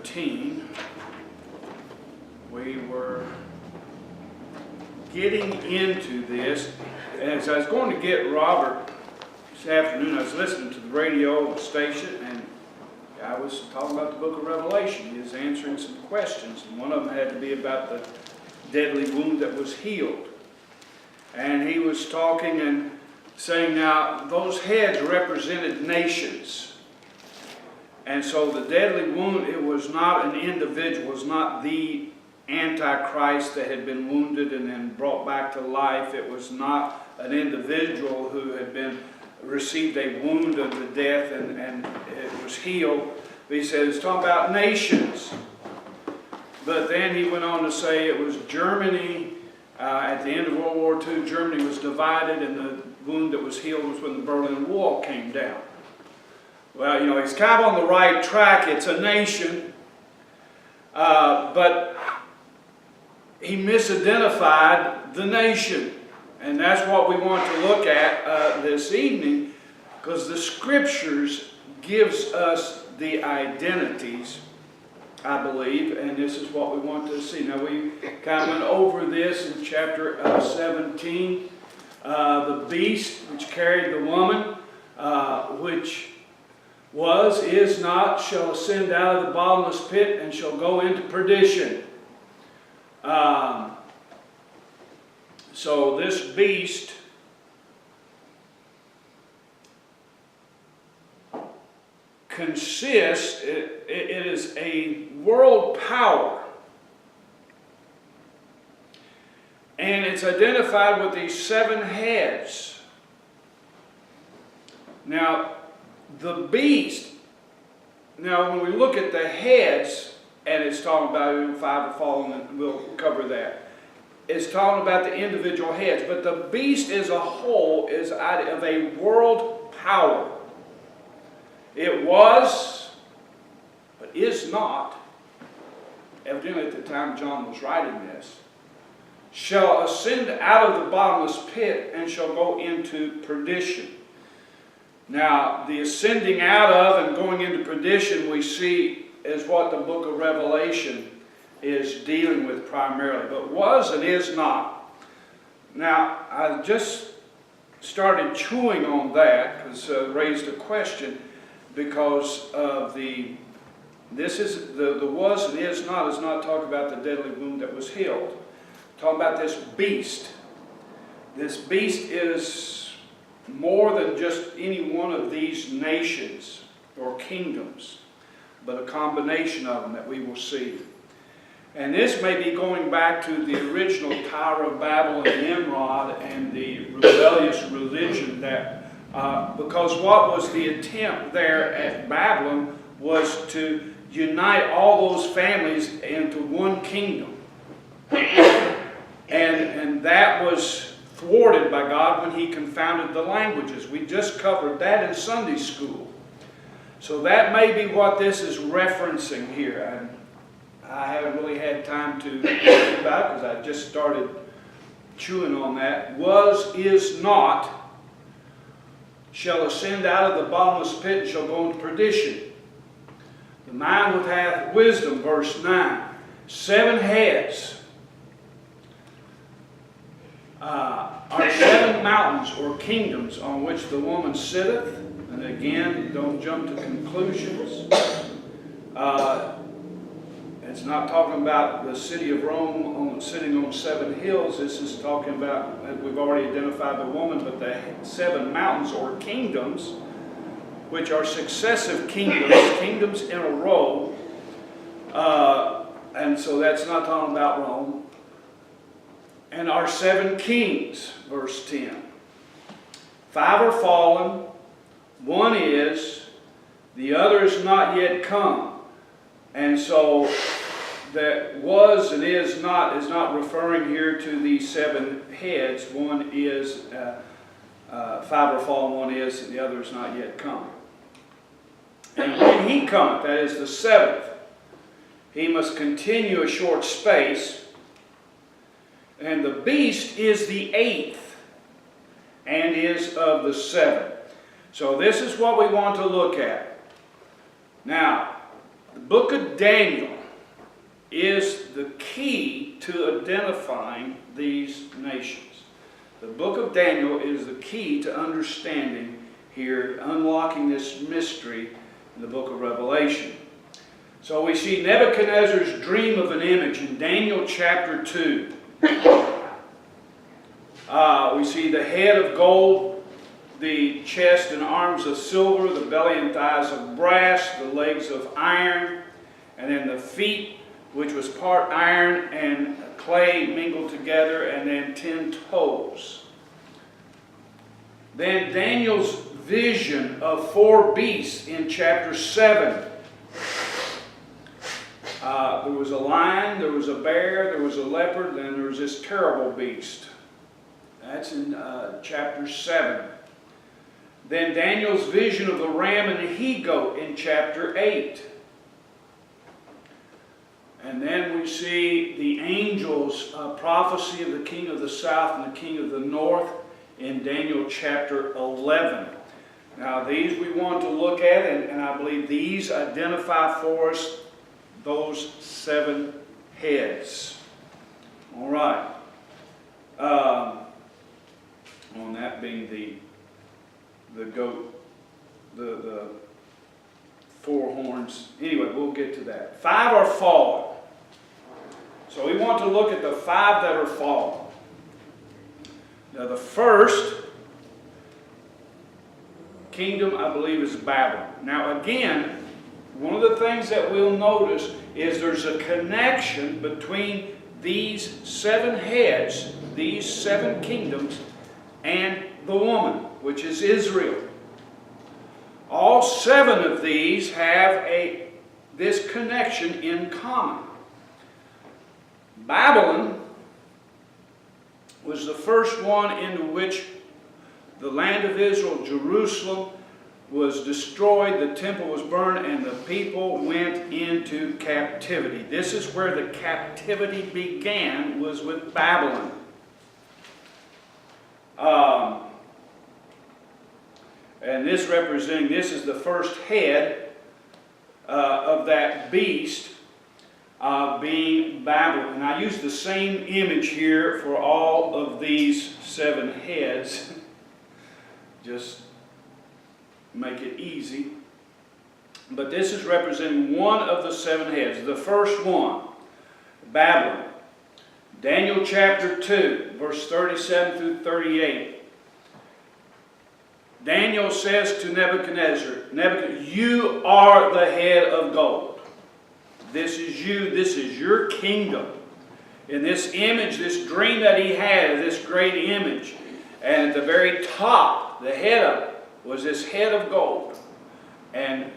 17, we were getting into this. As I was going to get Robert this afternoon, I was listening to the radio station, and I was talking about the book of Revelation. He was answering some questions, and one of them had to be about the deadly wound that was healed. And he was talking and saying, now, those heads represented nations. And so the deadly wound, it was not an individual, it was not the Antichrist that had been wounded and then brought back to life. It was not an individual who had received a wound unto death and it was healed. But he said it's talking about nations. But then he went on to say it was Germany. At the end of World War II, Germany was divided, and the wound that was healed was when the Berlin Wall came down. Well, you know, he's kind of on the right track. It's a nation, but he misidentified the nation. And that's what we want to look at this evening, because the Scriptures gives us the identities, I believe, and this is what we want to see. Now, we kind of went over this in chapter 17. The beast which carried the woman, which was, is not, shall ascend out of the bottomless pit and shall go into perdition. So this beast consists, it is a world power. And it's identified with these 7 heads. Now, the beast, now when we look at the heads, and it's talking about 5 are fallen, and we'll cover that. It's talking about the individual heads, but the beast as a whole is of a world power. It was, but is not, evidently at the time John was writing this, shall ascend out of the bottomless pit and shall go into perdition. Now, the ascending out of and going into perdition we see is what the book of Revelation is dealing with primarily, but was and is not. Now, I just started chewing on that because raised a question because of the was and is not talking about the deadly wound that was healed. Talking about this beast. This beast is more than just any one of these nations or kingdoms, but a combination of them that we will see. And this may be going back to the original Tower of Babel and Nimrod and the rebellious religion that, because what was the attempt there at Babylon was to unite all those families into one kingdom. And that was thwarted by God when He confounded the languages. We just covered that in Sunday school. So that may be what this is referencing here. I haven't really had time to think about it because I just started chewing on that. Was, is not, shall ascend out of the bottomless pit and shall go into perdition. The mind which hath wisdom, verse 9. 7 heads are 7 mountains or kingdoms on which the woman sitteth. And again, don't jump to conclusions. It's not talking about the city of Rome sitting on 7 hills. This is talking about, we've already identified the woman, but the 7 mountains or kingdoms, which are successive kingdoms in a row. And so that's not talking about Rome. And our 7 kings, verse 10. 5 are fallen, 1 is, the other is not yet come. And so that was and is not referring here to these 7 heads. 1 is, 5 are fallen, 1 is, and the other is not yet come. And when he cometh, that is the 7th, he must continue a short space. And the beast is the 8th and is of the 7. So this is what we want to look at. Now, The book of Daniel is the key to identifying these nations. The book of Daniel is the key to understanding here, unlocking this mystery in the book of Revelation. So we see Nebuchadnezzar's dream of an image in Daniel chapter 2. We see the head of gold, the chest and arms of silver, the belly and thighs of brass, the legs of iron, and then the feet, which was part iron and clay mingled together, and then 10 toes. Then Daniel's vision of 4 beasts in chapter 7. There was a lion, there was a bear, there was a leopard, and there was this terrible beast. That's in chapter 7. Then Daniel's vision of the ram and the he-goat in chapter 8. And then we see the angel's prophecy of the king of the south and the king of the north in Daniel chapter 11. Now these we want to look at, and I believe these identify for us those 7 heads. All right. On that being the goat, the 4 horns. Anyway, we'll get to that. 5 are fallen. So we want to look at the 5 that are fallen. Now the first kingdom, I believe, is Babylon. Now again, one of the things that we'll notice is there's a connection between these 7 heads, these 7 kingdoms, and the woman, which is Israel. All 7 of these have this connection in common. Babylon was the first one into which the land of Israel, Jerusalem, was destroyed, the temple was burned, and the people went into captivity. This is where the captivity began, was with Babylon. And this is the first head of that beast being Babylon. And I use the same image here for all of these 7 heads. Just make it easy. But this is representing one of the 7 heads. The first one, Babylon. Daniel chapter 2, verse 37 through 38. Daniel says to Nebuchadnezzar, you are the head of gold. This is you, this is your kingdom. In this image, this dream that he had, this great image, and at the very top, the head of it, was this head of gold. And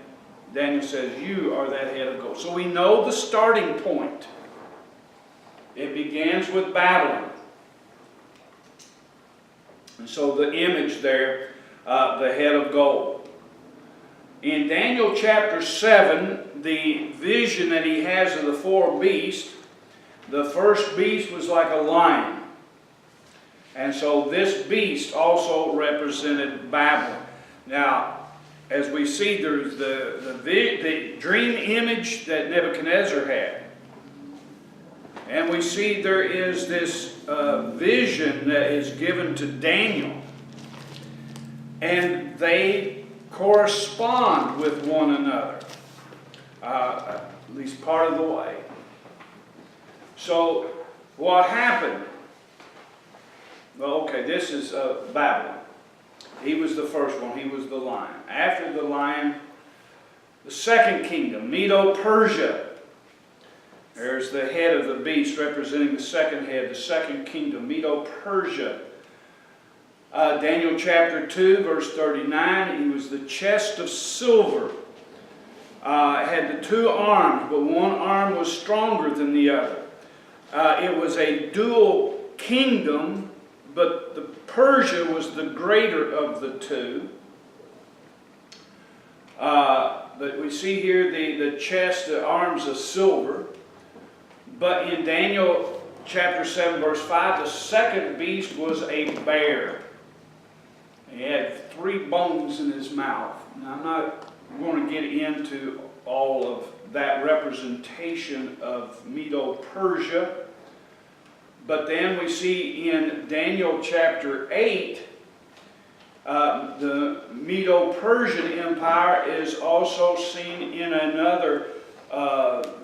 Daniel says, you are that head of gold. So we know the starting point. It begins with Babylon. And so the image there, the head of gold. In Daniel chapter 7, the vision that he has of the 4 beasts, the first beast was like a lion. And so this beast also represented Babylon. Now, as we see, there's the dream image that Nebuchadnezzar had. And we see there is this vision that is given to Daniel. And they correspond with one another, at least part of the way. So, what happened? Well, okay, this is Babylon. He was the first one. He was the lion. After the lion, the second kingdom, Medo-Persia. There's the head of the beast representing the second head, the second kingdom, Medo-Persia. Daniel chapter 2, verse 39, he was the chest of silver. It had the 2 arms, but one arm was stronger than the other. It was a dual kingdom, but the Persia was the greater of the 2. But we see here the chest, the arms of silver. But in Daniel chapter 7, verse 5, the second beast was a bear. He had 3 bones in his mouth. Now, I'm not going to get into all of that representation of Medo-Persia. But then we see in Daniel chapter 8, the Medo-Persian Empire is also seen in another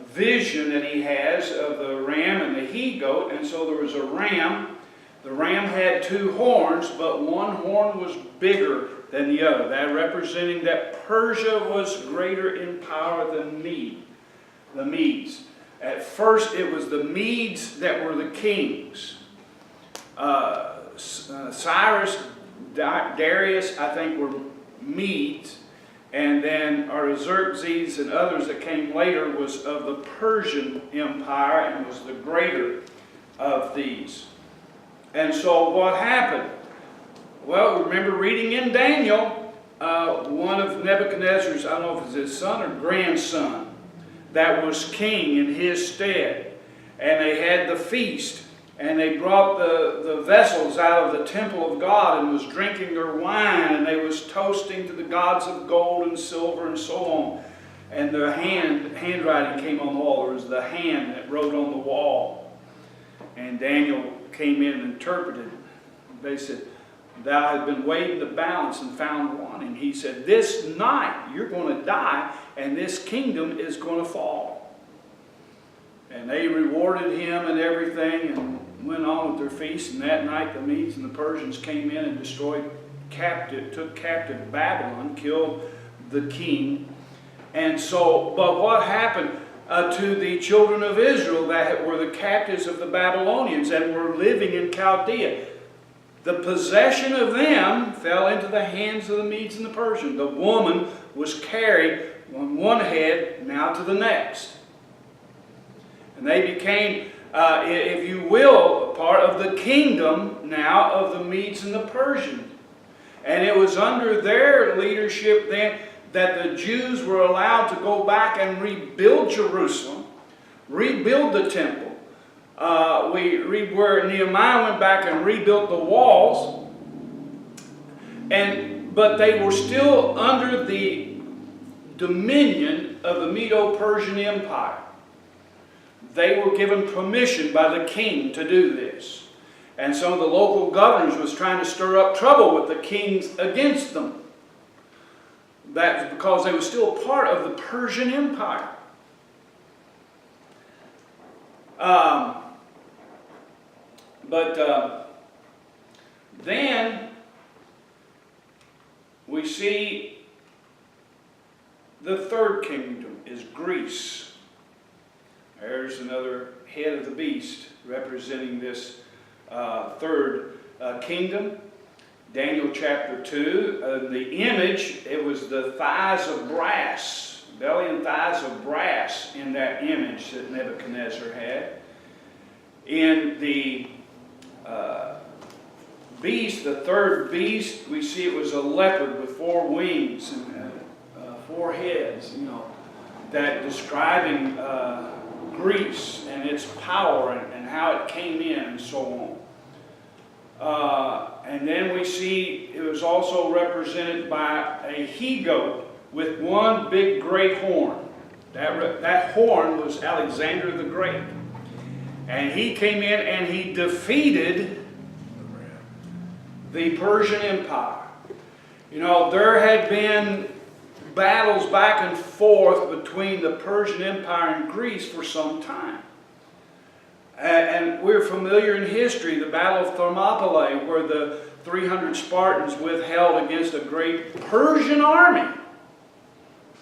vision that he has of the ram and the he-goat. And so there was a ram. The ram had two horns, but one horn was bigger than the other. That representing that Persia was greater in power than the Medes. At first it was the Medes that were the kings. Cyrus, Darius, I think, were Medes. And then Artaxerxes and others that came later was of the Persian Empire and was the greater of these. And so what happened? Well, remember reading in Daniel, one of Nebuchadnezzar's, I don't know if it's his son or grandson, that was king in his stead. And they had the feast. And they brought the vessels out of the temple of God and was drinking their wine. And they was toasting to the gods of gold and silver and so on. And the handwriting came on the wall. There was the hand that wrote on the wall. And Daniel came in and interpreted. They said, "Thou hast been weighed in the balance and found wanting." He said, "This night you're going to die and this kingdom is going to fall." And they rewarded him and everything and went on with their feast. And that night the Medes and the Persians came in and took captive Babylon, killed the king. And so, but what happened to the children of Israel that were the captives of the Babylonians and were living in Chaldea? The possession of them fell into the hands of the Medes and the Persians. The woman was carried on one head now to the next. And they became, if you will, part of the kingdom now of the Medes and the Persians. And it was under their leadership then that the Jews were allowed to go back and rebuild Jerusalem, rebuild the temple. We read where Nehemiah went back and rebuilt the walls, but they were still under the dominion of the Medo-Persian Empire. They were given permission by the king to do this. And some of the local governors was trying to stir up trouble with the kings against them. That's because they were still part of the Persian Empire. Then we see the third kingdom is Greece. There's another head of the beast representing this third kingdom. Daniel chapter 2, the image, it was the thighs of brass, belly and thighs of brass in that image that Nebuchadnezzar had. In the beast, the third beast, we see it was a leopard with 4 wings and 4 heads, that describing Greece and its power and how it came in and so on. And then we see it was also represented by a he-goat with one big great horn. That horn was Alexander the Great. And he came in and he defeated the Persian Empire. There had been battles back and forth between the Persian Empire and Greece for some time. And we're familiar in history, the Battle of Thermopylae, where the 300 Spartans withheld against a great Persian army,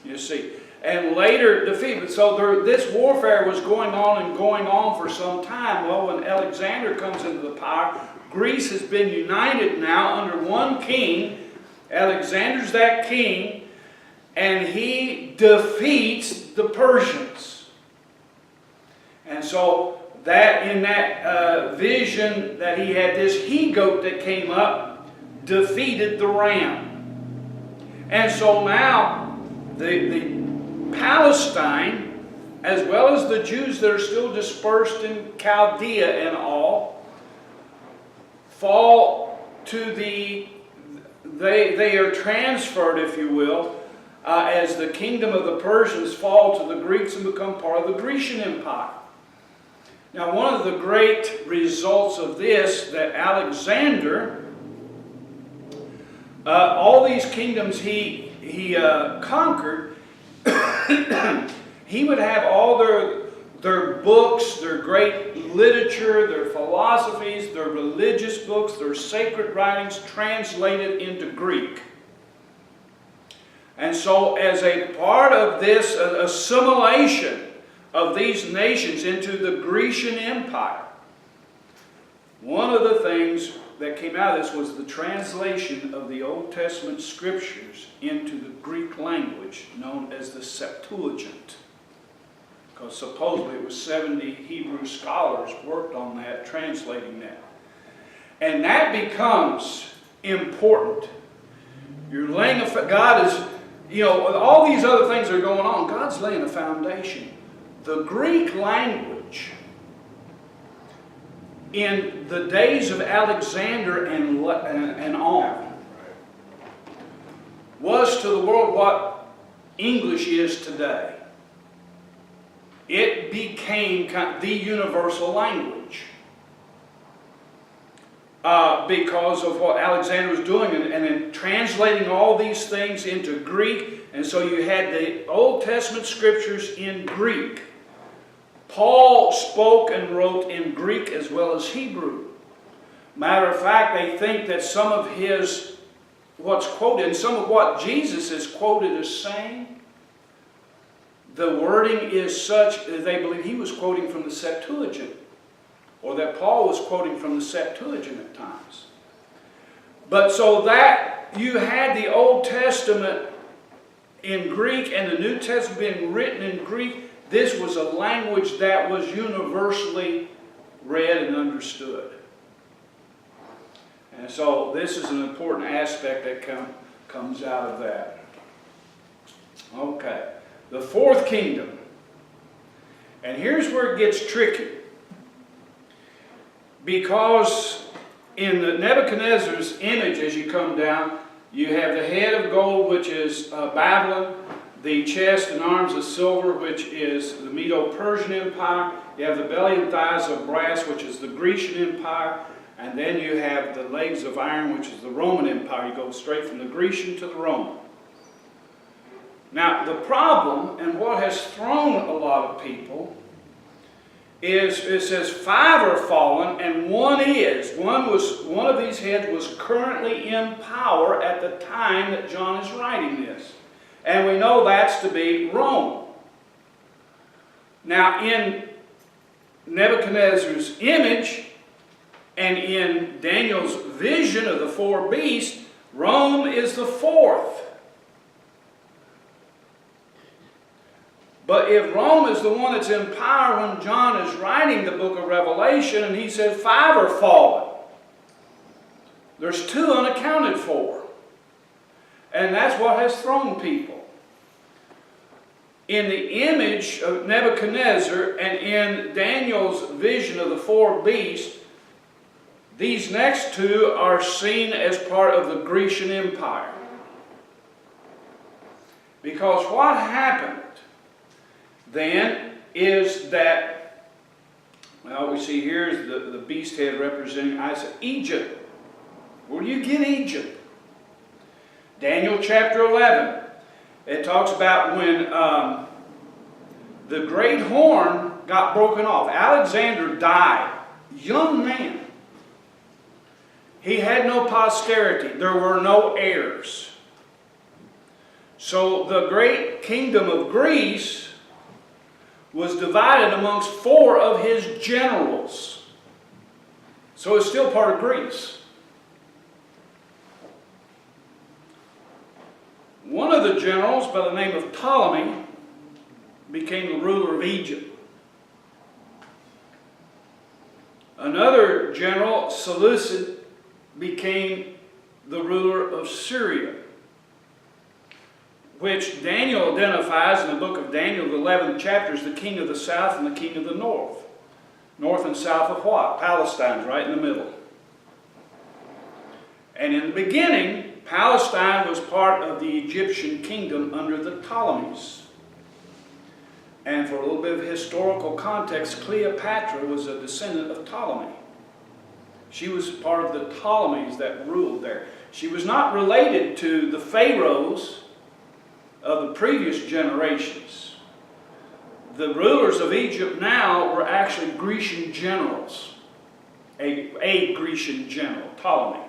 you see, and later defeated. So this warfare was going on for some time. Well, when Alexander comes into the power, Greece has been united now under one king. Alexander's that king, and he defeats the Persians. And so that in that vision that he had, this he-goat that came up defeated the ram. And so now the Palestine, as well as the Jews that are still dispersed in Chaldea and all, fall to they are transferred, if you will, as the kingdom of the Persians fall to the Greeks and become part of the Grecian Empire. Now, one of the great results of this, that Alexander, all these kingdoms he conquered, he would have all their books, their great literature, their philosophies, their religious books, their sacred writings translated into Greek. And so as a part of this assimilation of these nations into the Grecian Empire, one of the things that came out of this was the translation of the Old Testament scriptures into the Greek language known as the Septuagint. Because supposedly it was 70 Hebrew scholars worked on that, translating that. And that becomes important. You're laying God is, all these other things are going on. God's laying a foundation. The Greek language in the days of Alexander and on was to the world what English is today. It became the universal language because of what Alexander was doing and then translating all these things into Greek. And so you had the Old Testament scriptures in Greek. Paul spoke and wrote in Greek as well as Hebrew. Matter of fact, they think that some of what's quoted, and some of what Jesus is quoted as saying, the wording is such that they believe he was quoting from the Septuagint, or that Paul was quoting from the Septuagint at times. But so that you had the Old Testament in Greek and the New Testament being written in Greek, this was a language that was universally read and understood. And so this is an important aspect that comes out of that. Okay. The fourth kingdom. And here's where it gets tricky. Because in the Nebuchadnezzar's image, as you come down, you have the head of gold, which is Babylon, the chest and arms of silver, which is the Medo-Persian Empire. You have the belly and thighs of brass, which is the Grecian Empire. And then you have the legs of iron, which is the Roman Empire. You go straight from the Grecian to the Roman. Now, the problem, and what has thrown a lot of people, is it says 5 are fallen, and one is. One of these heads was currently in power at the time that John is writing this. And we know that's to be Rome. Now, in Nebuchadnezzar's image, and in Daniel's vision of the 4 beasts, Rome is the 4th. But if Rome is the one that's in power when John is writing the book of Revelation, and he said 5 are fallen, there's 2 unaccounted for. And that's what has thrown people. In the image of Nebuchadnezzar and in Daniel's vision of the 4 beasts, these next 2 are seen as part of the Grecian Empire. Because what happened then is that, well, we see here is the beast head representing Egypt. Where do you get Egypt? Daniel chapter 11. It talks about when the great horn got broken off. Alexander died. Young man. He had no posterity. There were no heirs. So the great kingdom of Greece was divided amongst 4 of his generals. So it's still part of Greece. One of the generals, by the name of Ptolemy, became the ruler of Egypt. Another general, Seleucid, became the ruler of Syria, which Daniel identifies in the book of Daniel, the 11th chapter, as the king of the south and the king of the north. North and south of what? Palestine's right in the middle. And in the beginning, Palestine was part of the Egyptian kingdom under the Ptolemies. And for a little bit of historical context, Cleopatra was a descendant of Ptolemy. She was part of the Ptolemies that ruled there. She was not related to the pharaohs of the previous generations. The rulers of Egypt now were actually Grecian generals. A Grecian general, Ptolemy.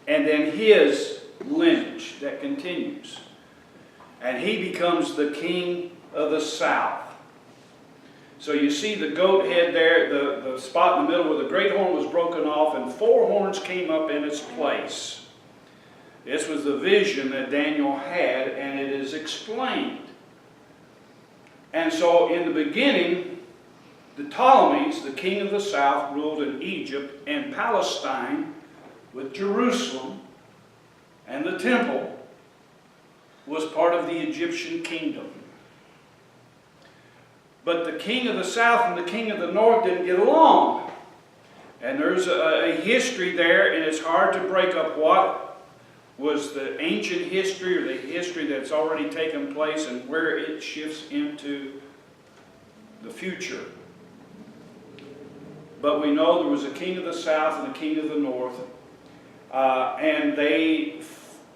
And then his lineage that continues. And he becomes the king of the south. So you see the goat head there, the spot in the middle where the great horn was broken off and 4 horns came up in its place. This was the vision that Daniel had, and it is explained. And so in the beginning, the Ptolemies, the king of the south, ruled in Egypt and Palestine with Jerusalem, and the temple was part of the Egyptian kingdom. But the king of the south and the king of the north didn't get along. And there's a history there, and it's hard to break up what was the ancient history or the history that's already taken place and where it shifts into the future. But we know there was a king of the south and a king of the north, and they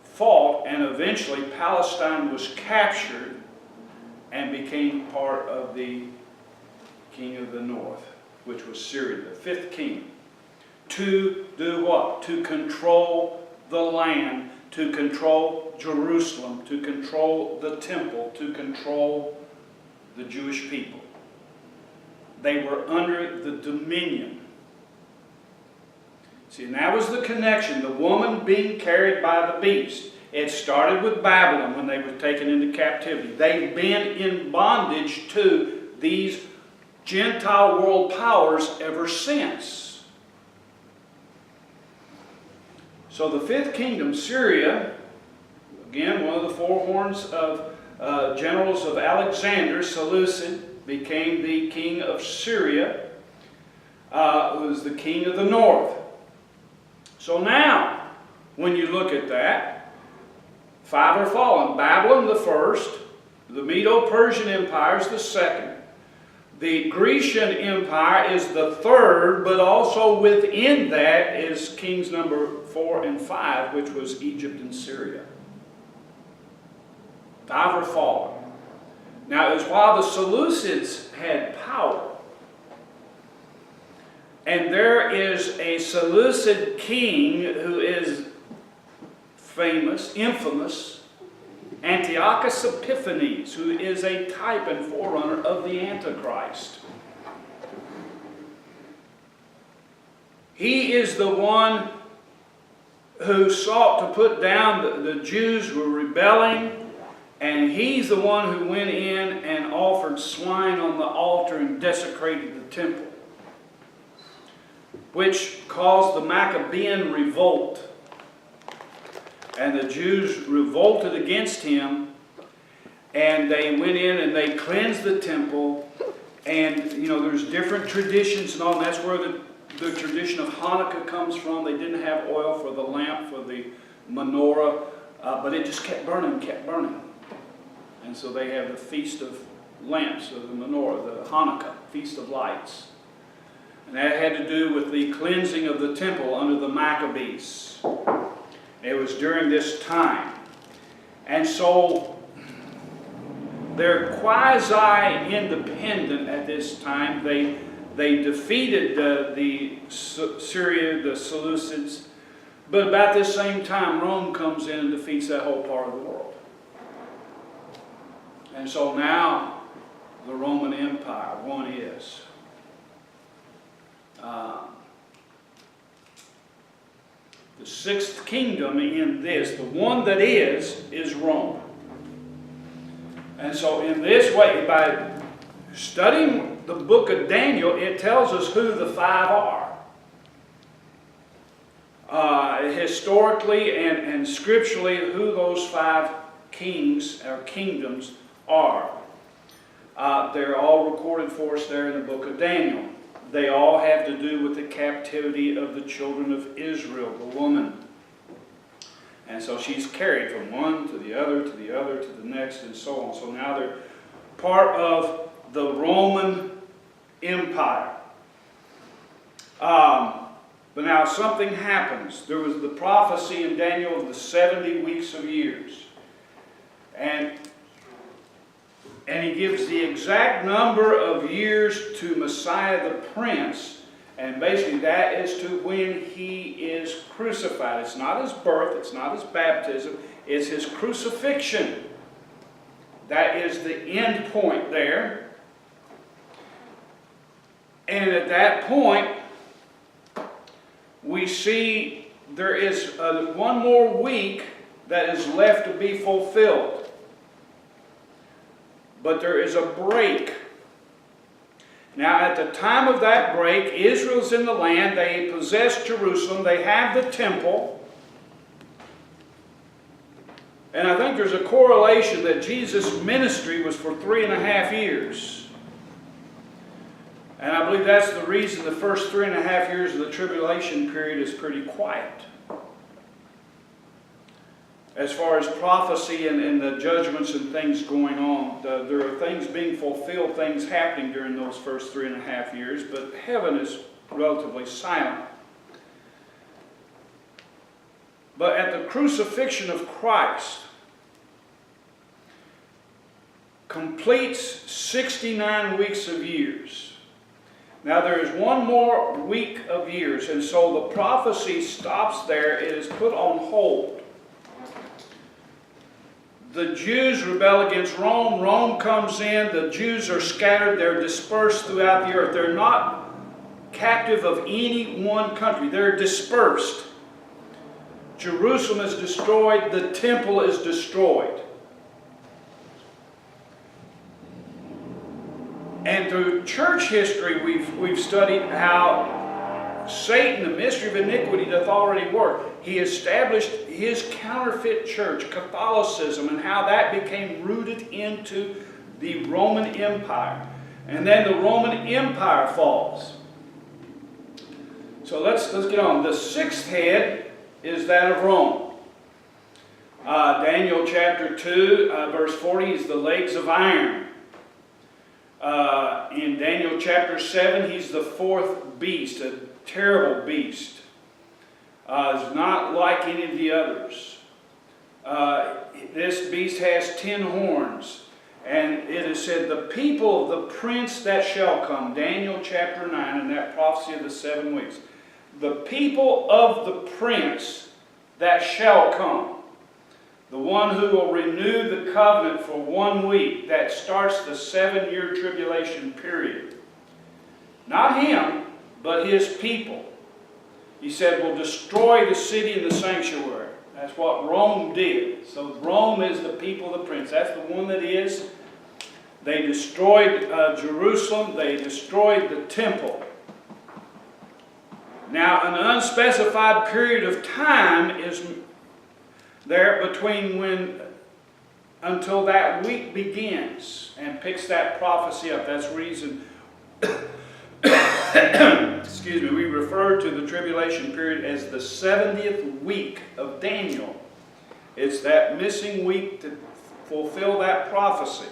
fought, and eventually Palestine was captured and became part of the king of the north, which was Syria, the 5th king. To do what? To control the land, to control Jerusalem, to control the temple, to control the Jewish people. They were under the dominion. See, and that was the connection, the woman being carried by the beast. It started with Babylon when they were taken into captivity. They've been in bondage to these Gentile world powers ever since. So the 5th kingdom, Syria, again, one of the 4 horns of generals of Alexander, Seleucid, became the king of Syria, who was the king of the north. So now, when you look at that, 5 are fallen. Babylon the first, the Medo-Persian Empire is the second. The Grecian Empire is the third, but also within that is kings number 4 and 5, which was Egypt and Syria. 5 are fallen. Now, it was while the Seleucids had power, and there is a Seleucid king who is famous, infamous, Antiochus Epiphanes, who is a type and forerunner of the Antichrist. He is the one who sought to put down the Jews who were rebelling, and he's the one who went in and offered swine on the altar and desecrated the temple, which caused the Maccabean revolt. And the Jews revolted against him, and they went in and they cleansed the temple. And, you know, there's different traditions and all, and that's where the tradition of Hanukkah comes from. They didn't have oil for the lamp, for the menorah, but it just kept burning, kept burning. And so they have the Feast of Lamps, or the menorah, the Hanukkah, Feast of Lights. And that had to do with the cleansing of the temple under the Maccabees. It was during this time. And so they're quasi-independent at this time. They defeated Syria, the Seleucids. But about this same time, Rome comes in and defeats that whole part of the world. And so now the Roman Empire, one is. The 6th kingdom in this, the one that is Rome. And so in this way, by studying the book of Daniel, it tells us who the 5 are. Historically and scripturally, who those 5 kings or kingdoms are. They're all recorded for us there in the book of Daniel. They all have to do with the captivity of the children of Israel, the woman. And so she's carried from one to the other, to the other, to the next, and so on. So now they're part of the Roman Empire. But now something happens. There was the prophecy in Daniel of the 70 weeks of years. And he gives the exact number of years to Messiah the Prince. And basically that is to when he is crucified. It's not his birth, it's not his baptism, it's his crucifixion. That is the end point there. And at that point, we see there is one more week that is left to be fulfilled. But there is a break. Now, at the time of that break, Israel's in the land. They possess Jerusalem. They have the temple. And I think there's a correlation that Jesus' ministry was for 3.5 years. And I believe that's the reason the first 3.5 years of the tribulation period is pretty quiet. As far as prophecy and the judgments and things going on, there are things being fulfilled, things happening during those first 3.5 years, but heaven is relatively silent. But at the crucifixion of Christ, completes 69 weeks of years. Now there is one more week of years, and so the prophecy stops there. It is put on hold. The Jews rebel against Rome. Rome comes in. The Jews are scattered. They're dispersed throughout the earth. They're not captive of any one country. They're dispersed. Jerusalem is destroyed. The temple is destroyed. And through church history, we've studied how Satan, the mystery of iniquity, doth already work. He established his counterfeit church, Catholicism, and how that became rooted into the Roman Empire. And then the Roman Empire falls. So let's get on. The sixth head is that of Rome. Daniel chapter 2, verse 40 is the legs of iron. In Daniel chapter 7, he's the fourth beast, a terrible beast. It's not like any of the others. This beast has 10 horns. And it is said, the people of the prince that shall come, Daniel chapter 9, and that prophecy of the 7 weeks. The people of the prince that shall come. The one who will renew the covenant for 1 week. That starts the 7-year tribulation period. Not him, but his people. He said, will destroy the city and the sanctuary. That's what Rome did. So Rome is the people of the prince. That's the one that is. They destroyed Jerusalem. They destroyed the temple. Now, an unspecified period of time is there between until that week begins and picks that prophecy up. That's the reason, excuse me, we refer to the tribulation period as the 70th week of Daniel. It's that missing week to fulfill that prophecy.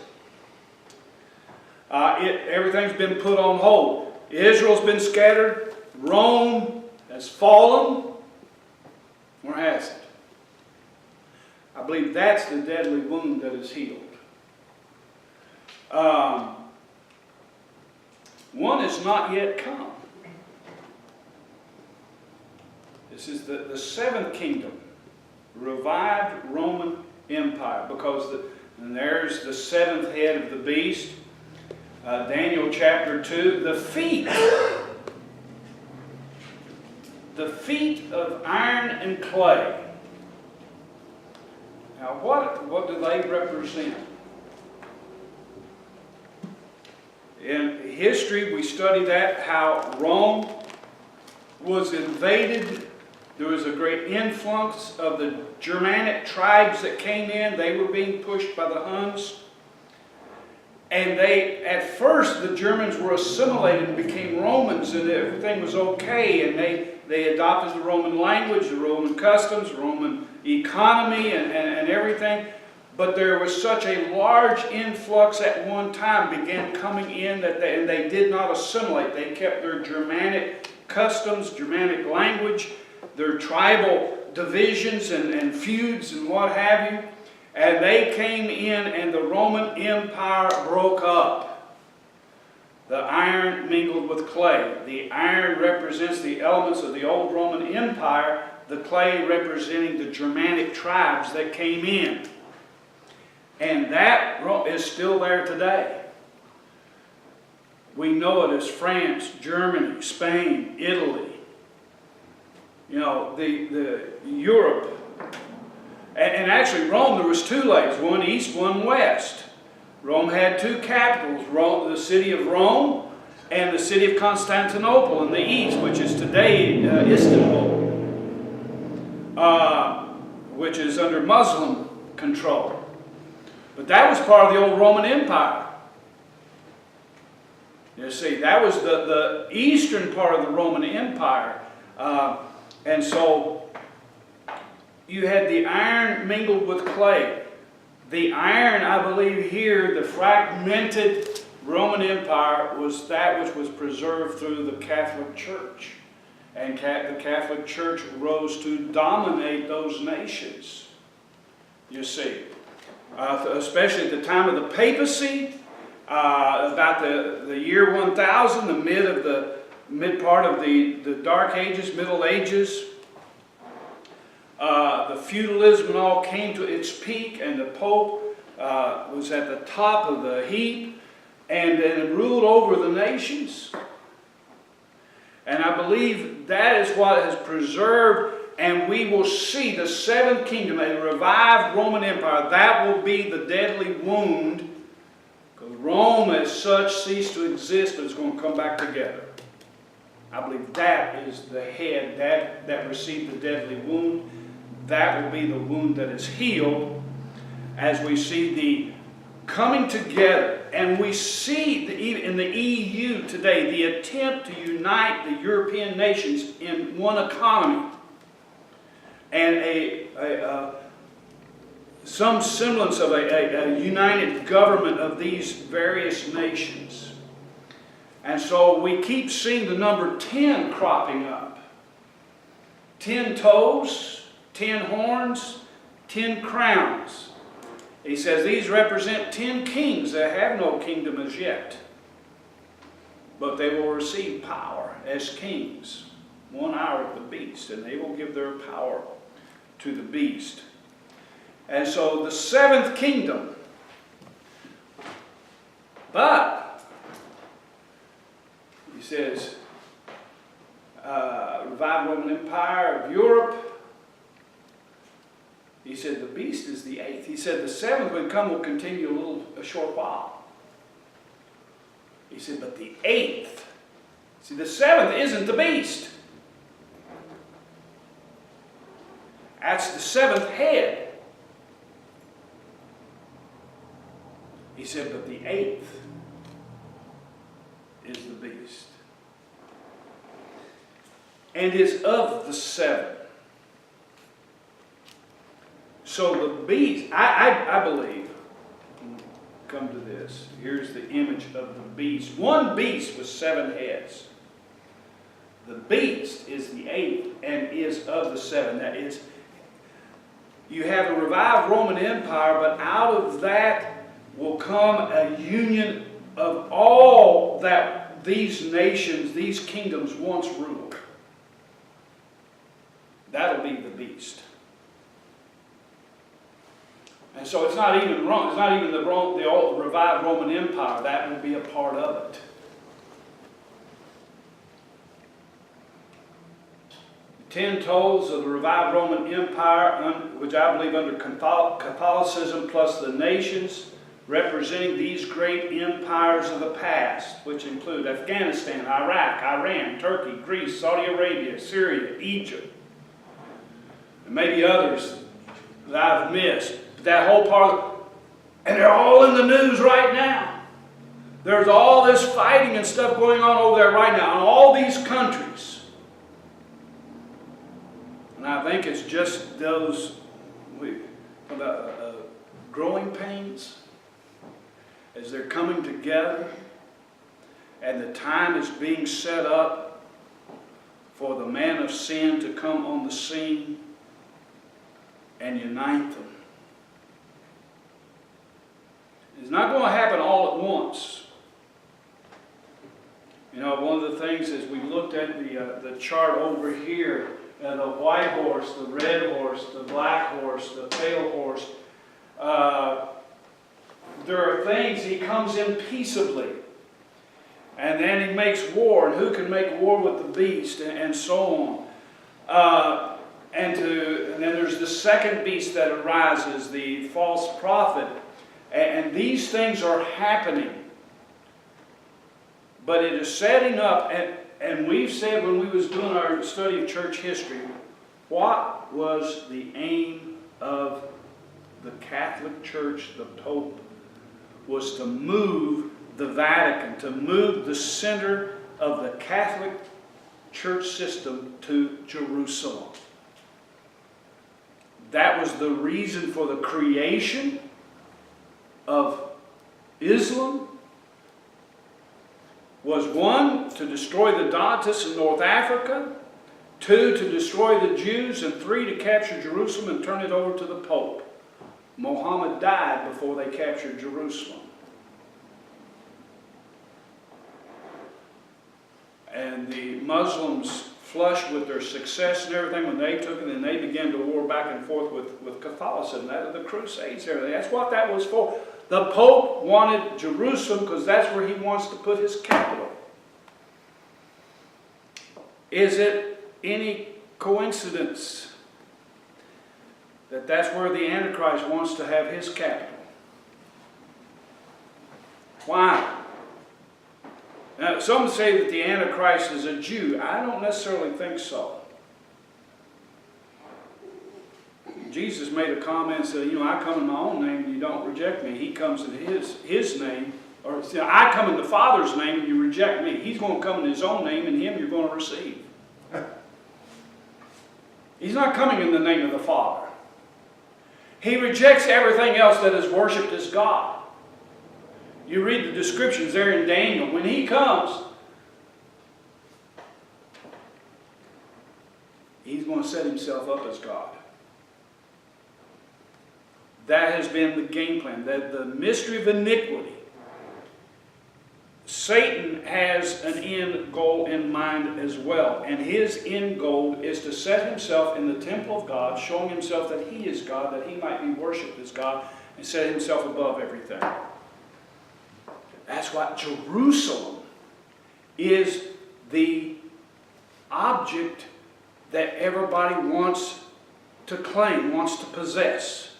Everything's been put on hold. Israel's been scattered. Rome has fallen. Or has it? I believe that's the deadly wound that is healed. One is not yet come. This is the seventh kingdom, revived Roman Empire, because and there's the seventh head of the beast. Daniel chapter 2, the feet of iron and clay. Now, what do they represent? In history, we study that, how Rome was invaded. There was a great influx of the Germanic tribes that came in. They were being pushed by the Huns. And they, at first, the Germans were assimilated and became Romans, and everything was okay, and they adopted the Roman language, the Roman customs, the Roman economy, and everything. But there was such a large influx at one time began coming in that they did not assimilate. They kept their Germanic customs, Germanic language, their tribal divisions and feuds and what have you. And they came in and the Roman Empire broke up. The iron mingled with clay. The iron represents the elements of the old Roman Empire, the clay representing the Germanic tribes that came in. And that is still there today. We know it as France, Germany, Spain, Italy. You know, the Europe. And actually Rome, there was two legs, one east, one west. Rome had two capitals, the city of Rome and the city of Constantinople in the east, which is today Istanbul, which is under Muslim control. But that was part of the old Roman Empire. You see, that was the eastern part of the Roman Empire. And so you had the iron mingled with clay. The iron, I believe here, the fragmented Roman Empire was that which was preserved through the Catholic Church. And the Catholic Church rose to dominate those nations, you see. Especially at the time of the papacy, about the year 1000, the mid part of the Dark Ages, Middle Ages. The feudalism all came to its peak, and the Pope was at the top of the heap, and then ruled over the nations. And I believe that is what has preserved, and we will see the seventh kingdom, a revived Roman Empire. That will be the deadly wound, because Rome as such ceased to exist, but it's going to come back together. I believe that is the head that received the deadly wound. That will be the wound that is healed as we see the coming together. And we see in the EU today the attempt to unite the European nations in one economy and some semblance of a united government of these various nations. And so we keep seeing the number 10 cropping up. 10 toes, 10 horns, 10 crowns. He says these represent 10 kings that have no kingdom as yet. But they will receive power as kings. 1 hour of the beast, and they will give their power to the beast. And so the seventh kingdom. But, he says, revived Roman Empire of Europe. He said the beast is the eighth. He said the seventh when come will continue a short while. He said, but the eighth. See, the seventh isn't the beast. That's the seventh head. He said, but the eighth is the beast. And is of the seven. So the beast, I believe, come to this. Here's the image of the beast. One beast with 7 heads. The beast is the eighth and is of the seven. That is, you have a revived Roman Empire, but out of that will come a union of all that these nations, these kingdoms once ruled. That'll be the beast. And so it's not even Rome. It's not even the old revived Roman Empire. That will be a part of it. The 10 toes of the revived Roman Empire, which I believe under Catholicism plus the nations, representing these great empires of the past, which include Afghanistan, Iraq, Iran, Turkey, Greece, Saudi Arabia, Syria, Egypt, and maybe others that I've missed. That whole part, and they're all in the news right now. There's all this fighting and stuff going on over there right now in all these countries. And I think it's just those growing pains as they're coming together, and the time is being set up for the man of sin to come on the scene and unite them. It's not going to happen all at once. You know, one of the things is we looked at the chart over here, the white horse, the red horse, the black horse, the pale horse. There are things, he comes in peaceably. And then he makes war, and who can make war with the beast, and so on. And then there's the second beast that arises, the false prophet. And these things are happening. But it is setting up, and we've said when we was doing our study of church history, what was the aim of the Catholic Church, the Pope, was to move the Vatican, to move the center of the Catholic Church system to Jerusalem. That was the reason for the creation of Islam. Was one, to destroy the Donatists in North Africa, two, to destroy the Jews, and three, to capture Jerusalem and turn it over to the Pope. Muhammad died before they captured Jerusalem. And the Muslims, flushed with their success and everything, when they took it, and they began to war back and forth with Catholicism. That the Crusades, everything. That's what that was for. The Pope wanted Jerusalem because that's where he wants to put his capital. Is it any coincidence that that's where the Antichrist wants to have his capital? Why? Now, some say that the Antichrist is a Jew. I don't necessarily think so. Jesus made a comment and said, you know, I come in my own name and you don't reject me. He comes in his name. Or you know, I come in the Father's name and you reject me. He's going to come in his own name, and him you're going to receive. He's not coming in the name of the Father. He rejects everything else that is worshipped as God. You read the descriptions there in Daniel. When he comes, he's going to set himself up as God. That has been the game plan. That the mystery of iniquity. Satan has an end goal in mind as well. And his end goal is to set himself in the temple of God, showing himself that he is God, that he might be worshipped as God, and set himself above everything. That's why Jerusalem is the object that everybody wants to claim, wants to possess.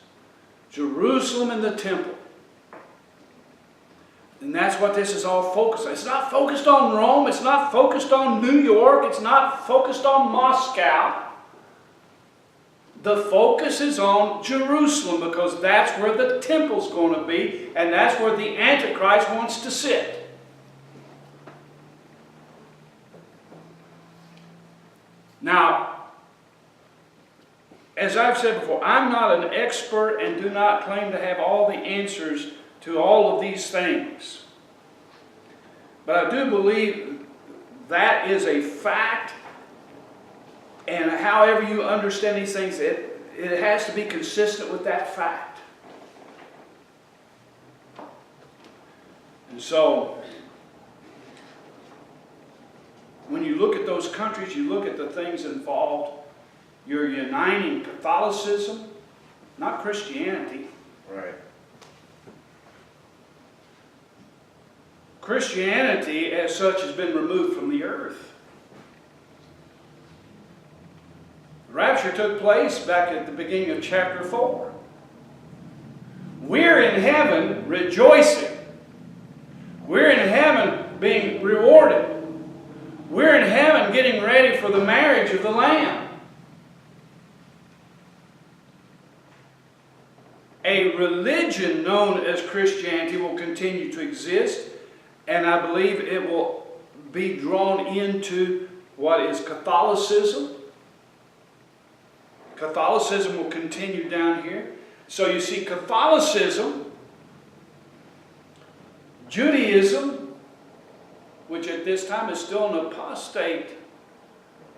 Jerusalem and the temple. And that's what this is all focused on. It's not focused on Rome. It's not focused on New York. It's not focused on Moscow. The focus is on Jerusalem, because that's where the temple's going to be, and that's where the Antichrist wants to sit. Now, as I've said before, I'm not an expert and do not claim to have all the answers to all of these things. But I do believe that is a fact, and however you understand these things, it has to be consistent with that fact. And so, when you look at those countries, you look at the things involved, you're uniting Catholicism, not Christianity. Right. Christianity, as such, has been removed from the earth. The rapture took place back at the beginning of chapter 4. We're in heaven rejoicing. We're in heaven being rewarded. We're in heaven getting ready for the marriage of the Lamb. A religion known as Christianity will continue to exist, And I believe it will be drawn into what is Catholicism. Catholicism will continue down here. So you see Catholicism, Judaism, which at this time is still an apostate.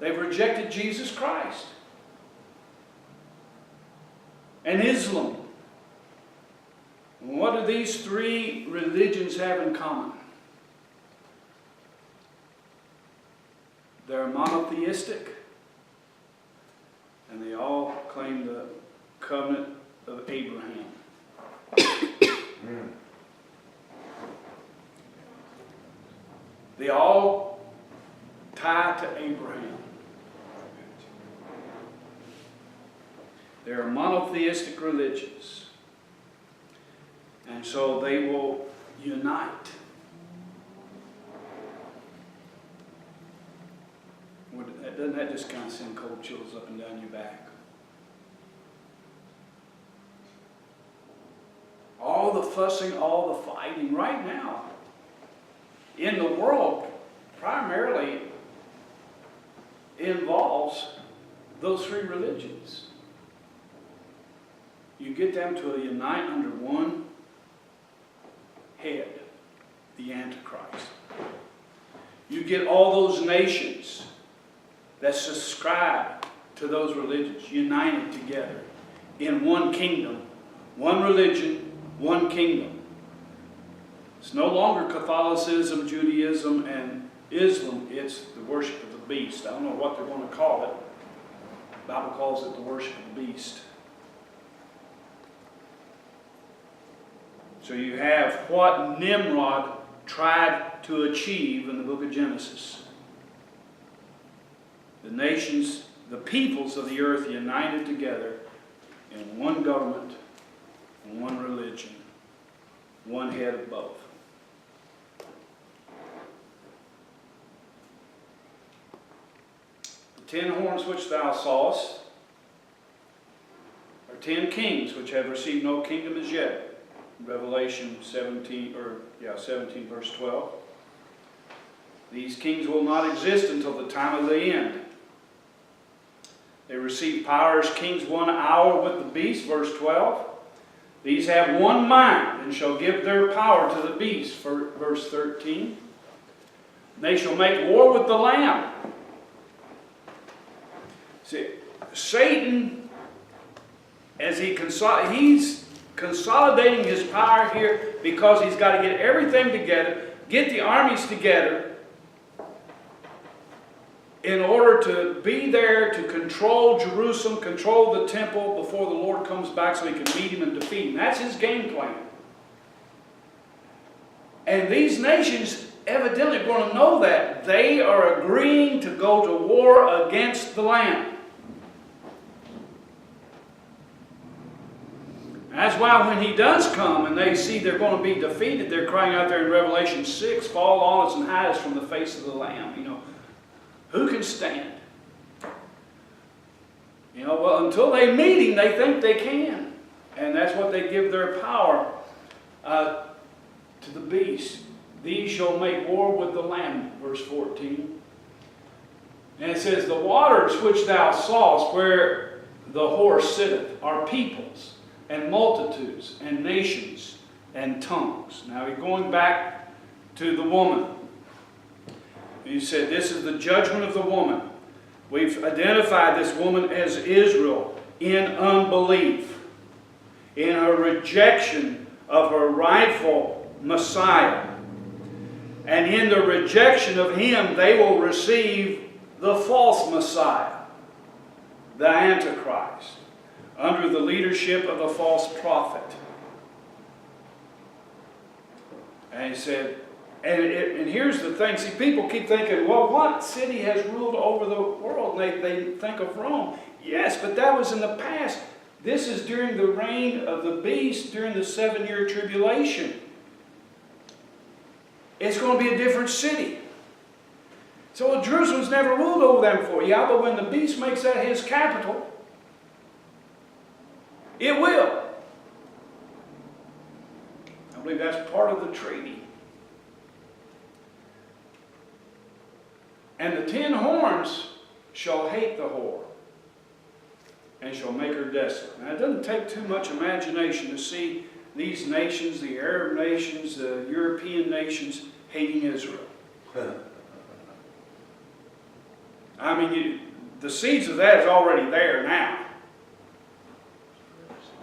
They've rejected Jesus Christ. And Islam. What do these three religions have in common? They're monotheistic, and they all claim the covenant of Abraham. They all tie to Abraham. They're monotheistic religions. And so they will unite. Doesn't that just kind of send cold chills up and down your back? All the fussing, all the fighting right now in the world primarily involves those three religions. You get them to unite under one head, the Antichrist. You get all those nations that subscribe to those religions united together in one kingdom, one religion, one kingdom. It's no longer Catholicism, Judaism, and Islam. It's the worship of the beast. I don't know what they're going to call it. The Bible calls it the worship of the beast. So you have what Nimrod tried to achieve in the book of Genesis. The nations, the peoples of the earth united together in one government, one religion, one head of both. The 10 horns which thou sawest are 10 kings which have received no kingdom as yet. Revelation 17 verse 12. These kings will not exist until the time of the end. They receive power as kings 1 hour with the beast, verse 12. These have one mind and shall give their power to the beast, verse 13. They shall make war with the Lamb. See, Satan, as he's consolidating his power here because he's got to get everything together, get the armies together in order to be there to control Jerusalem, control the temple before the Lord comes back so he can meet him and defeat him. That's his game plan. And these nations evidently are going to know that. They are agreeing to go to war against the Lamb. That's why when he does come and they see they're going to be defeated, they're crying out there in Revelation 6, fall on us and hide us from the face of the Lamb. You know, who can stand? You know, well, until they meet him, they think they can. And that's what they give their power to the beast. These shall make war with the Lamb, verse 14. And it says, the waters which thou sawest, where the horse sitteth, are peoples, and multitudes, and nations, and tongues. Now we're going back to the woman. He said, this is the judgment of the woman. We've identified this woman as Israel in unbelief, in her rejection of her rightful Messiah. And in the rejection of him, they will receive the false Messiah, the Antichrist, under the leadership of the false prophet. And he said, and here's the thing. See, people keep thinking, well, what city has ruled over the world? They think of Rome. Yes, but that was in the past. This is during the reign of the beast, during the 7-year tribulation. It's going to be a different city. So Jerusalem's never ruled over them before. Yeah, but when the beast makes that his capital, it will. I believe that's part of the treaty. And the 10 horns shall hate the whore, and shall make her desolate. Now, it doesn't take too much imagination to see these nations, the Arab nations, the European nations, hating Israel. I mean, the seeds of that is already there now.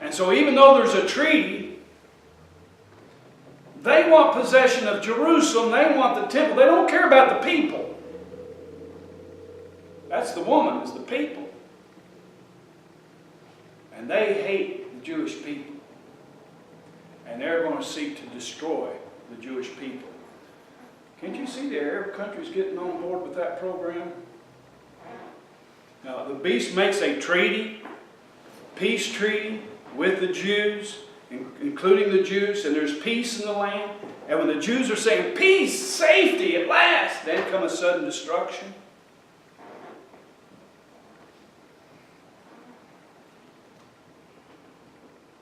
And so even though there's a treaty, they want possession of Jerusalem, they want the temple, they don't care about the people. That's the woman, is the people. And they hate the Jewish people. And they're going to seek to destroy the Jewish people. Can't you see the Arab countries getting on board with that program? Now, the beast makes a treaty, peace treaty with the Jews, including the Jews, and there's peace in the land. And when the Jews are saying, peace, safety, at last, then comes a sudden destruction.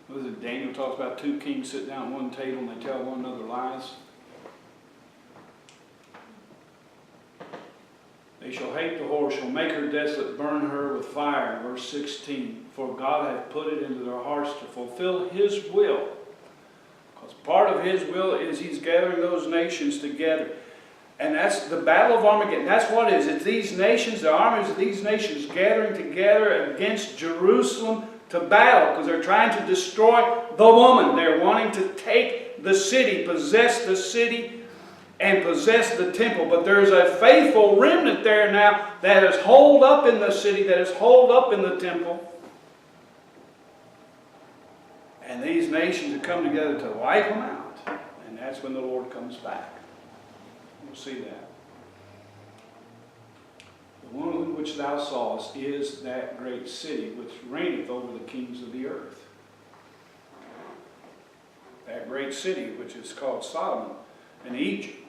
What is it? Daniel talks about 2 kings sit down at one table and they tell one another lies. They shall hate the whore, shall make her desolate, burn her with fire. Verse 16. For God hath put it into their hearts to fulfill His will. Because part of His will is He's gathering those nations together. And that's the battle of Armageddon. That's what it is. It's these nations, the armies of these nations gathering together against Jerusalem to battle. Because they're trying to destroy the woman. They're wanting to take the city, possess the city, and possess the temple. But there's a faithful remnant there now that is holed up in the city, that is holed up in the temple. And these nations have come together to wipe them out. And that's when the Lord comes back. We'll see that. The one which thou sawest is that great city which reigneth over the kings of the earth. That great city which is called Sodom and Egypt,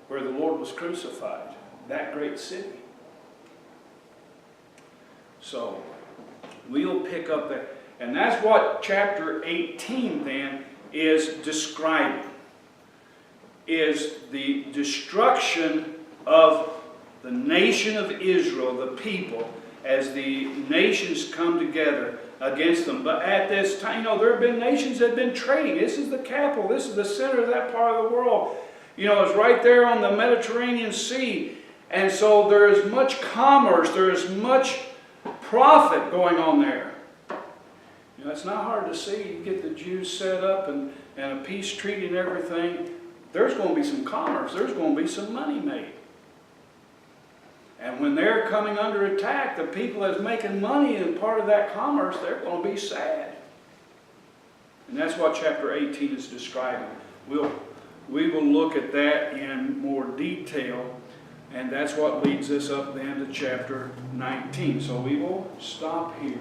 where the Lord was crucified. That great city. So, we'll pick up that. And that's what chapter 18 then is describing. Is the destruction of the nation of Israel, the people, as the nations come together against them. But at this time, there have been nations that have been trading. This is the capital. This is the center of that part of the world. It's right there on the Mediterranean Sea. And so there is much commerce. There is much profit going on there. It's not hard to see. You get the Jews set up and a peace treaty and everything. There's going to be some commerce. There's going to be some money made. And when they're coming under attack, the people that's making money in part of that commerce, they're going to be sad. And that's what chapter 18 is describing. We will look at that in more detail. And that's what leads us up then to chapter 19. So we will stop here.